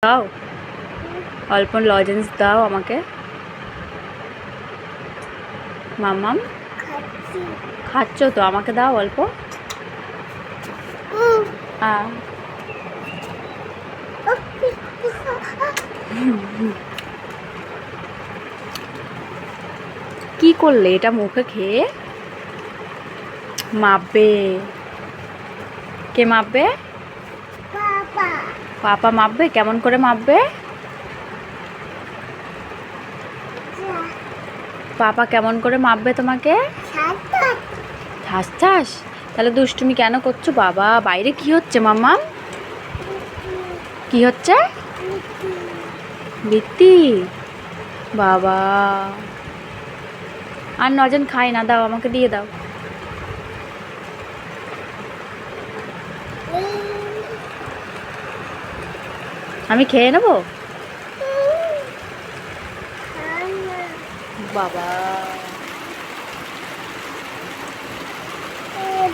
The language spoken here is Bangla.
দাও, অল্প লজেন্স দাও আমাকে। মাম্মাম খাচ্ছ তো, আমাকে দাও অল্প। কি করলে এটা মুখে খেয়ে? মাপবে? কে মাপবে? পাপা মাপবে? কেমন করে মাপবে? পাপা কেমন করে মাপবে তোমাকে? ঠাস ঠাস। তাহলে দুষ্টুমি কেন করছো? বাবা, বাইরে কি হচ্ছে মাম্মা? কি হচ্ছে? বৃত্তি? বাবা, আর নজন খাই না, দাও আমাকে দিয়ে দাও। আমি খেয়ে নেবো? বাবা।